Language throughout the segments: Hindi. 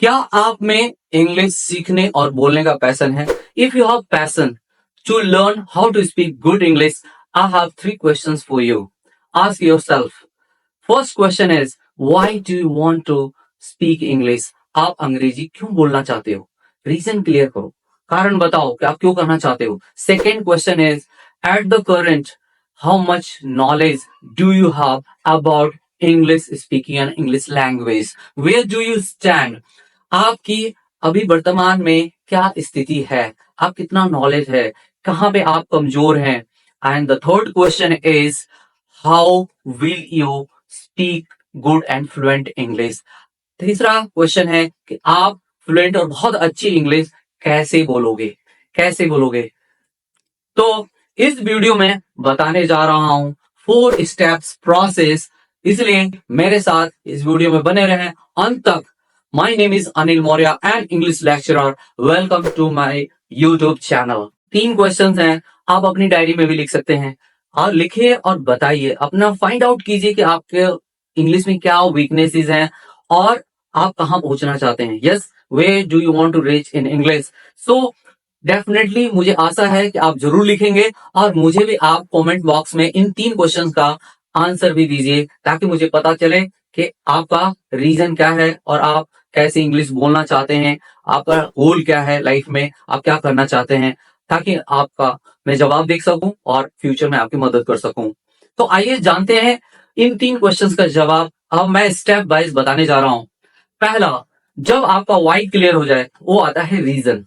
क्या आप में इंग्लिश सीखने और बोलने का पैशन है? If you have passion to learn how to speak good English, I have three questions for you. Ask yourself. First question is, why do you want to speak English? आप अंग्रेजी क्यों बोलना चाहते हो? रीजन क्लियर करो, कारण बताओ कि आप क्यों करना चाहते हो. Second question is, at the current how much knowledge do you have about English speaking and English language? Where do you stand? आपकी अभी वर्तमान में क्या स्थिति है? आप कितना नॉलेज है? कहाँ पे आप कमजोर हैं? And the third question is, how will you speak good and fluent English? तीसरा क्वेश्चन है कि आप फ्लुएंट और बहुत अच्छी इंग्लिश कैसे बोलोगे? कैसे बोलोगे? तो इस वीडियो में बताने जा रहा हूं 4 स्टेप्स प्रोसेस, इसलिए मेरे साथ इस वीडियो में बने रहें अंत तक. My name is Anil Maurya and English lecturer. Welcome to my YouTube channel. 3 questions हैं, आप अपनी डायरी में भी लिख सकते हैं और लिखिए और बताइए, अपना फाइंड आउट कीजिए कि आपके इंग्लिश में क्या वीकनेसेस हैं और आप कहां पहुंचना चाहते हैं. Yes, where do you want to reach in English? So definitely मुझे आशा है कि आप जरूर लिखेंगे और मुझे भी आप कमेंट बॉक्स में इन 3 क्वेश्चन का आंसर भी दीजिए, ताकि मुझे पता चले कि आपका रीजन क्या है और आप कैसे इंग्लिश बोलना चाहते हैं, आपका गोल क्या है लाइफ में, आप क्या करना चाहते हैं, ताकि आपका मैं जवाब देख सकूं और फ्यूचर में आपकी मदद कर सकूं. तो आइए जानते हैं इन 3 क्वेश्चंस का जवाब. अब मैं स्टेप वाइज बताने जा रहा हूं. पहला, जब आपका वाई क्लियर हो जाए वो आता है रीजन.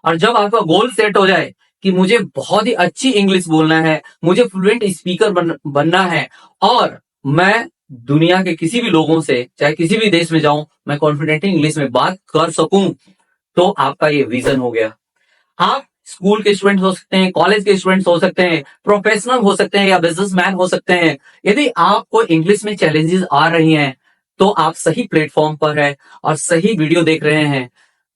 और जब आपका गोल सेट हो जाए कि मुझे बहुत ही अच्छी इंग्लिश बोलना है, मुझे फ्लुएंट स्पीकर बनना है और मैं दुनिया के किसी भी लोगों से, चाहे किसी भी देश में जाऊं, मैं कॉन्फिडेंटली इंग्लिश में बात कर सकूं, तो आपका ये विजन हो गया. आप स्कूल के स्टूडेंट हो सकते हैं, कॉलेज के स्टूडेंट्स हो सकते हैं, प्रोफेशनल हो सकते हैं या बिजनेसमैन हो सकते हैं. यदि आपको इंग्लिश में चैलेंजेस आ रही हैं तो आप सही प्लेटफॉर्म पर है और सही वीडियो देख रहे हैं.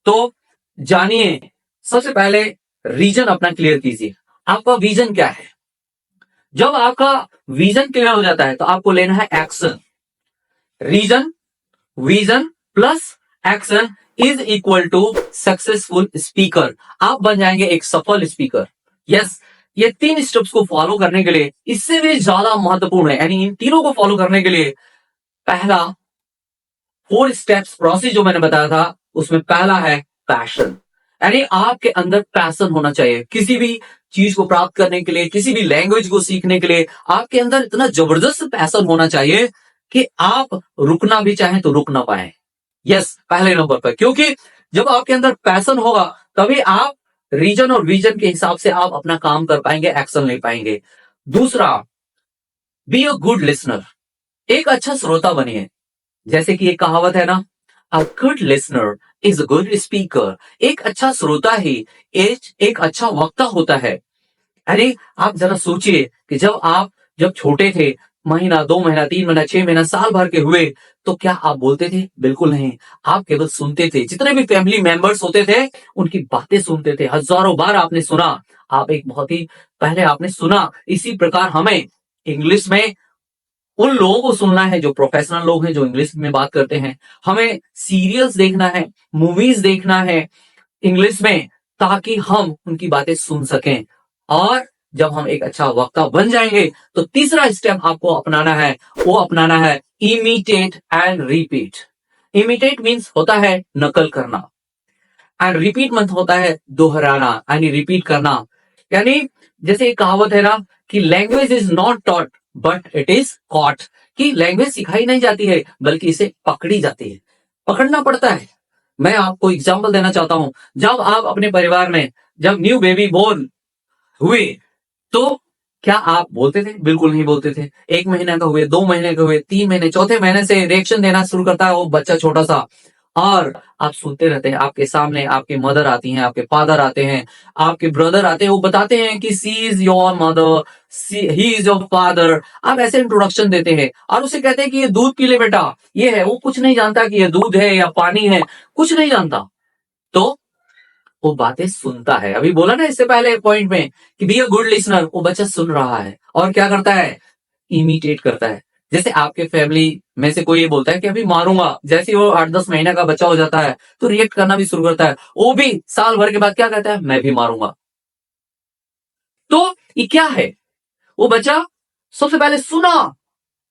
तो जानिए, सबसे पहले रीजन अपना क्लियर कीजिए. आपका विजन क्या है? जब आपका विजन क्लियर हो जाता है तो आपको लेना है action. Reason, vision plus action is equal to successful speaker. आप बन जाएंगे एक सफल स्पीकर. यस, ये 3 स्टेप्स को फॉलो करने के लिए, इससे भी ज्यादा महत्वपूर्ण है, यानी इन तीनों को फॉलो करने के लिए पहला 4 स्टेप्स प्रोसेस जो मैंने बताया था, उसमें पहला है पैशन. यानी आपके अंदर पैशन होना चाहिए किसी भी चीज को प्राप्त करने के लिए, किसी भी लैंग्वेज को सीखने के लिए. आपके अंदर इतना जबरदस्त पैशन होना चाहिए कि आप रुकना भी चाहें तो रुक ना पाए. यस, पहले नंबर पर, क्योंकि जब आपके अंदर पैशन होगा तभी आप रीजन और विजन के हिसाब से आप अपना काम कर पाएंगे, एक्शन ले पाएंगे. दूसरा, बी अ गुड लिसनर. एक अच्छा श्रोता बनिए. जैसे कि एक कहावत है ना, a good listener is a good speaker. एक अच्छा श्रोता ही एक अच्छा वक्ता होता है. अरे आप जरा सोचिए कि जब छोटे थे, महीना, 2 महीना, 3 महीना, 6 महीना, साल भर के हुए, तो क्या आप बोलते थे? बिल्कुल नहीं. आप केवल सुनते थे. जितने भी फैमिली मेंबर्स होते थे उनकी बातें सुनते थे. हजारों बार आपने सुना. आप एक बहुत ही पहले आपने सुना. इसी प्रकार हमें इंग्लिश में उन लोगों को सुनना है जो प्रोफेशनल लोग हैं, जो इंग्लिश में बात करते हैं. हमें सीरियल्स देखना है, मूवीज देखना है इंग्लिश में, ताकि हम उनकी बातें सुन सकें. और जब हम एक अच्छा वक्ता बन जाएंगे तो तीसरा स्टेप आपको अपनाना है, वो अपनाना है imitate and repeat. Imitate means होता है नकल करना, एंड रिपीट मीन्स होता है दोहराना, यानी रिपीट करना. यानी जैसे एक कहावत है ना कि language is not taught but it is caught. कि लैंग्वेज सिखाई नहीं जाती है बल्कि इसे पकड़ी जाती है, पकड़ना पड़ता है. मैं आपको एग्जांपल देना चाहता हूं. जब आप अपने परिवार में जब न्यू बेबी बोर्न हुए तो क्या आप बोलते थे? बिल्कुल नहीं बोलते थे. 1 महीने का हुए, 2 महीने का हुए, 3 महीने, चौथे महीने से रिएक्शन देना शुरू करता है वो बच्चा छोटा सा, और आप सुनते रहते हैं. आपके सामने आपकी मदर आती हैं, आपके फादर आते हैं, आपके ब्रदर आते हैं, वो बताते हैं कि she is your mother, he is your father. आप ऐसे इंट्रोडक्शन देते हैं और उसे कहते हैं कि ये दूध पी ले बेटा, ये है. वो कुछ नहीं जानता कि ये दूध है या पानी है, कुछ नहीं जानता. तो वो बातें सुनता है. अभी बोला ना इससे पहले पॉइंट में कि बी अ गुड लिसनर. वो बच्चा सुन रहा है और क्या करता है? इमिटेट करता है. जैसे आपके फैमिली में से कोई ये बोलता है कि अभी मारूंगा, जैसे ही वो 8-10 महीने का बच्चा हो जाता है तो रिएक्ट करना भी शुरू करता है, वो भी साल भर के बाद क्या कहता है, मैं भी मारूंगा। तो ये क्या है, वो बच्चा सबसे पहले सुना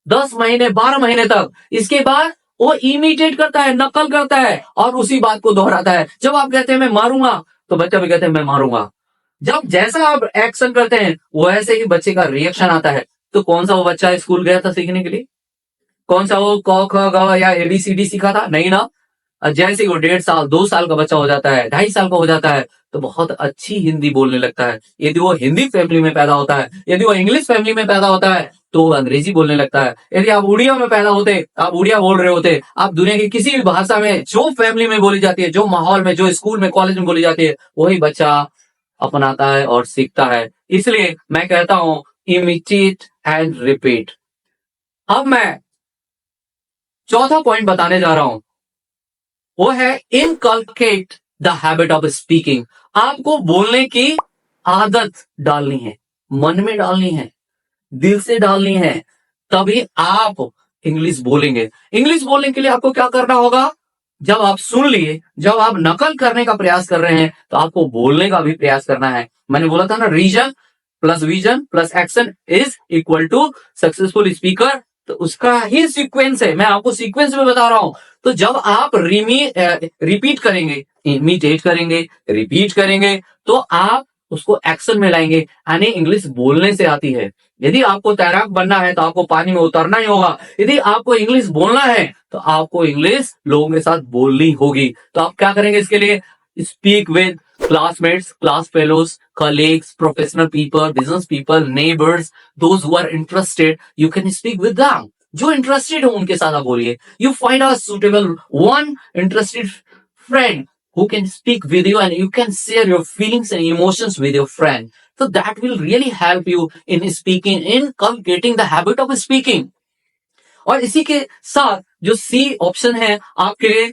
10 महीने 12 महीने तक, इसके बाद वो इमिटेट करता है, नकल करता है और उसी बात को दोहराता है। जब आप कहते हैं मैं मारूंगा तो बच्चा भी कहते हैं मैं मारूंगा। जब जैसा आप एक्शन करते हैं वैसे ही बच्चे का रिएक्शन आता है। तो कौन सा वो बच्चा स्कूल गया था सीखने के लिए, कौन सा वो क ख ग या एबीसीडी सीखा था, नहीं ना। जैसे ही वो 1.5 साल 2 साल का बच्चा हो जाता है, 2.5 साल का हो जाता है, तो बहुत अच्छी हिंदी बोलने लगता है। यदि वो हिंदी फैमिली में पैदा होता है, यदि वो इंग्लिश फैमिली में पैदा होता है तो वो अंग्रेजी बोलने लगता है। यदि आप उड़िया में पैदा होते, आप उड़िया बोल रहे होते, आप दुनिया की किसी भी भाषा में जो फैमिली में बोली जाती है, जो माहौल में, जो स्कूल में कॉलेज में बोली जाती है, वही बच्चा अपनाता है और सीखता है। इसलिए मैं कहता हूं इमिटेट एंड रिपीट। अब मैं चौथा पॉइंट बताने जा रहा हूं, वो है inculcate the habit of speaking. आपको बोलने की आदत डालनी है, मन में डालनी है, दिल से डालनी है, तभी आप इंग्लिश बोलेंगे। इंग्लिश बोलने के लिए आपको क्या करना होगा, जब आप सुन लिए, जब आप नकल करने का प्रयास कर रहे हैं तो आपको बोलने का भी प्रयास करना है। मैंने बोला था ना, reason plus vision plus action is equal to successful speaker. तो उसका ही सीक्वेंस है, मैं आपको सीक्वेंस में बता रहा हूं। तो जब आप रिपीट करेंगे, इमिटेट करेंगे, रिपीट करेंगे, तो आप उसको एक्शन में लाएंगे। यानी इंग्लिश बोलने से आती है। यदि आपको तैराक बनना है तो आपको पानी में उतरना ही होगा। यदि आपको इंग्लिश बोलना है तो आपको इंग्लिश लोगों के साथ बोलनी होगी। तो आप क्या करेंगे इसके लिए, speak with classmates, class fellows, colleagues, professional people, business people, neighbours, those who are interested, you can speak with them. जो इंटरेस्टेड हो उनके साथ आप बोलिए। You find a suitable one interested friend who can speak with you and you can share your feelings and emotions with your friend. So that will really help you in speaking, in cultivating the habit of speaking. और इसी के साथ जो सी ऑप्शन है आपके लिए,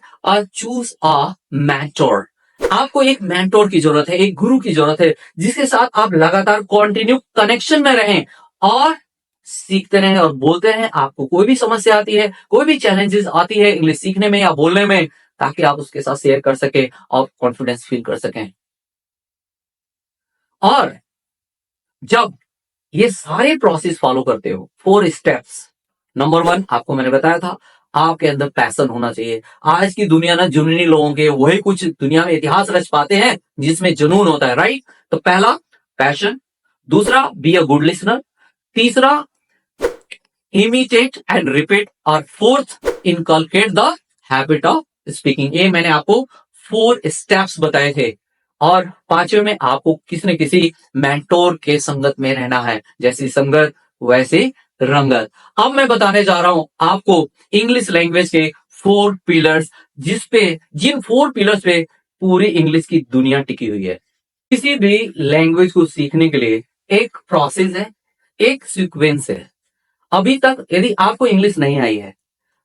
चूज अ मेंटोर। आपको एक मेंटोर की जरूरत है, एक गुरु की जरूरत है, जिसके साथ आप लगातार कंटिन्यू कनेक्शन में रहें और सीखते रहें और बोलते रहें। आपको कोई भी समस्या आती है, कोई भी चैलेंजेस आती है इंग्लिश सीखने में या बोलने में, ताकि आप उसके साथ शेयर कर सके और कॉन्फिडेंस फील कर सकें। और जब ये सारे प्रोसेस फॉलो करते हो, 4 स्टेप्स, नंबर 1 आपको मैंने बताया था, आपके अंदर पैशन होना चाहिए। आज की दुनिया ना जुनूनी लोगों के वही कुछ दुनिया में इतिहास रच पाते हैं जिसमें जुनून होता है, राइट। तो पहला पैशन, दूसरा बी अ गुड लिसनर, तीसरा इमिटेट एंड रिपीट, और fourth inculcate the habit of speaking. ये मैंने आपको 4 स्टेप्स बताए थे। और पांचवे में आपको किसी न किसी मेंटोर के संगत में रहना है, जैसी संगत वैसी रंगत। अब मैं बताने जा रहा हूं आपको इंग्लिश लैंग्वेज के 4 पिलर्स, जिन 4 पिलर्स पे पूरी इंग्लिश की दुनिया टिकी हुई है। किसी भी लैंग्वेज को सीखने के लिए एक प्रोसेस है, एक सीक्वेंस है। अभी तक यदि आपको इंग्लिश नहीं आई है,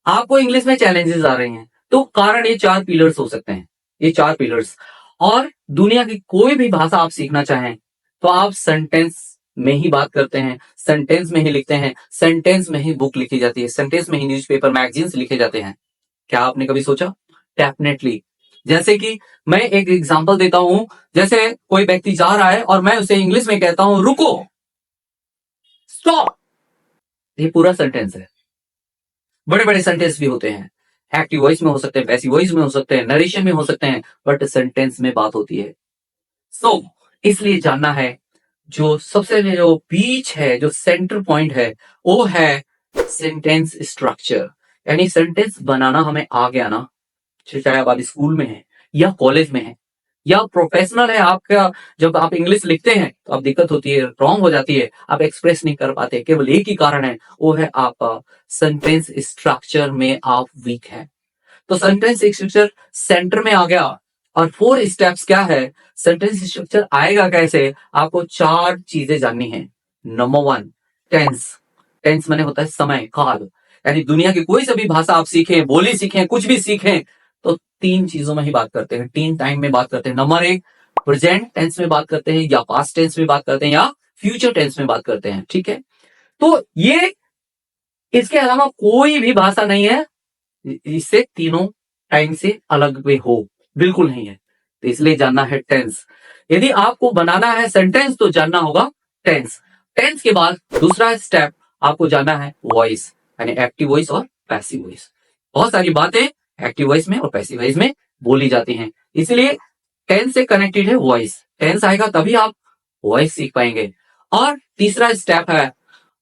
आपको इंग्लिश में चैलेंजेस आ रहे हैं, तो कारण ये 4 पिलर्स हो सकते हैं, ये 4 पिलर्स। और दुनिया की कोई भी भाषा आप सीखना चाहें तो आप सेंटेंस में ही बात करते हैं, सेंटेंस में ही लिखते हैं, सेंटेंस में ही बुक लिखी जाती है, सेंटेंस में ही न्यूज़पेपर मैगजीन्स लिखे जाते हैं। क्या आपने कभी सोचा? डेफिनेटली। जैसे कि मैं एक एग्जांपल देता हूं, जैसे कोई व्यक्ति जा रहा है और मैं उसे इंग्लिश में कहता हूं रुको, स्टॉप, ये पूरा सेंटेंस है। बड़े बड़े सेंटेंस भी होते हैं, एक्टिव वॉइस में हो सकते हैं, पैसिव वॉइस में हो सकते हैं, नरेशन में हो सकते हैं, बट सेंटेंस में बात होती है। सो इसलिए जानना है, जो सबसे जो बीच है, जो सेंटर पॉइंट है, वो है सेंटेंस स्ट्रक्चर। यानी सेंटेंस बनाना हमें आ गया ना, चाहे आप स्कूल में है या कॉलेज में है या प्रोफेशनल है आपका, जब आप इंग्लिश लिखते हैं तो आप दिक्कत होती है, रॉन्ग हो जाती है, आप एक्सप्रेस नहीं कर पाते। केवल एक ही कारण है, वो है आपका सेंटेंस स्ट्रक्चर में आप वीक है। तो सेंटेंस स्ट्रक्चर सेंटर में आ गया। और 4 स्टेप्स क्या है, सेंटेंस स्ट्रक्चर आएगा कैसे, आपको 4 चीजें जाननी है। Number 1 tense. टेंस माने होता है समय, काल। यानी दुनिया की कोई सी भी भाषा आप सीखें, बोली सीखें, कुछ भी सीखें, तो 3 चीजों में ही बात करते हैं, 3 टाइम में बात करते हैं। नंबर 1 प्रेजेंट टेंस में बात करते हैं, या पास्ट टेंस में बात करते हैं, या फ्यूचर टेंस में बात करते हैं, ठीक है। तो ये इसके अलावा कोई भी भाषा नहीं है इससे तीनों टाइम से अलग में हो, बिल्कुल नहीं है। तो इसलिए जानना है टेंस। यदि आपको बनाना है सेंटेंस तो जानना होगा टेंस। टेंस के बाद दूसरा स्टेप आपको जानना है वॉइस, यानी एक्टिव वॉइस और पैसिव वॉइस। बहुत सारी बातें एक्टिव वॉइस में और पैसिव वॉइस में बोली जाती हैं, इसलिए टेंस से कनेक्टेड है वॉइस। टेंस आएगा तभी आप वॉइस सीख पाएंगे। और तीसरा स्टेप है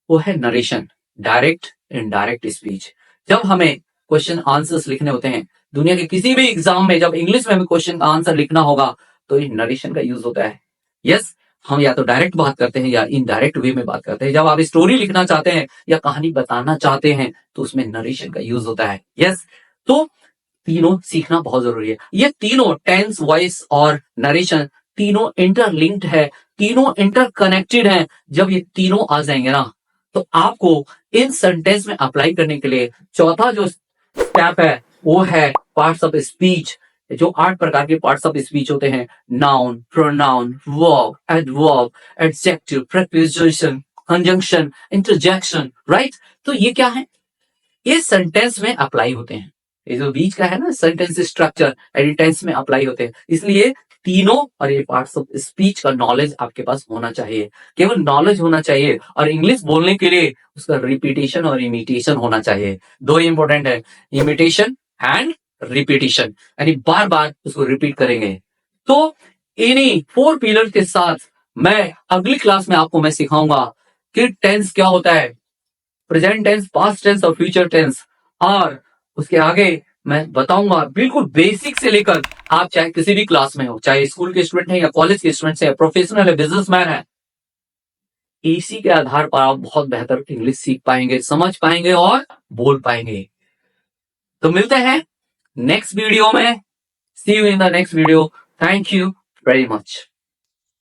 वो है नरेशन, डायरेक्ट इनडायरेक्ट स्पीच। जब हमें क्वेश्चन आंसर्स लिखने होते हैं दुनिया के किसी भी एग्जाम में, जब इंग्लिश में हमें क्वेश्चन का आंसर लिखना होगा तो ये नरेशन का यूज होता है। यस, हम या तो डायरेक्ट बात करते हैं या इनडायरेक्ट वे में बात करते हैं। जब आप स्टोरी लिखना चाहते हैं या कहानी बताना चाहते हैं तो उसमें नरेशन का यूज होता है। यस, तो तीनों सीखना बहुत जरूरी है। ये तीनों टेंस, वॉइस और नरेशन तीनों इंटरलिंक्ड है, तीनों इंटरकनेक्टेड है। जब ये तीनों आ जाएंगे ना तो आपको इन सेंटेंस में अप्लाई करने के लिए चौथा जो स्टेप है वो है पार्ट्स ऑफ स्पीच। जो 8 प्रकार के पार्ट्स ऑफ स्पीच होते हैं, noun, pronoun, verb, adverb, adjective, preposition, conjunction, interjection, right. तो ये क्या है? ये सेंटेंस में अप्लाई होते हैं। ये जो बीच का है ना सेंटेंस स्ट्रक्चर, टेंस में अप्लाई होते हैं। इसलिए तीनों और ये पार्ट्स ऑफ स्पीच का नॉलेज आपके पास होना चाहिए। केवल नॉलेज होना चाहिए और इंग्लिश बोलने के लिए उसका रिपीटेशन और इमिटेशन होना चाहिए। दो इंपॉर्टेंट है, इमिटेशन एंड रिपीटेशन, यानी बार बार उसको रिपीट करेंगे। तो इन्हीं 4 पिलर के साथ मैं अगली क्लास में आपको मैं सिखाऊंगा कि टेंस क्या होता है, प्रेजेंट टेंस, पास्ट टेंस और फ्यूचर टेंस। और उसके आगे मैं बताऊंगा बिल्कुल बेसिक से लेकर आप चाहे किसी भी क्लास में हो, चाहे स्कूल के स्टूडेंट है या कॉलेज के स्टूडेंट है, प्रोफेशनल है, बिजनेसमैन है, इसी के आधार पर आप बहुत बेहतर इंग्लिश सीख पाएंगे, समझ पाएंगे और बोल पाएंगे। तो मिलते हैं नेक्स्ट वीडियो में। See you in the next video. Thank you very much.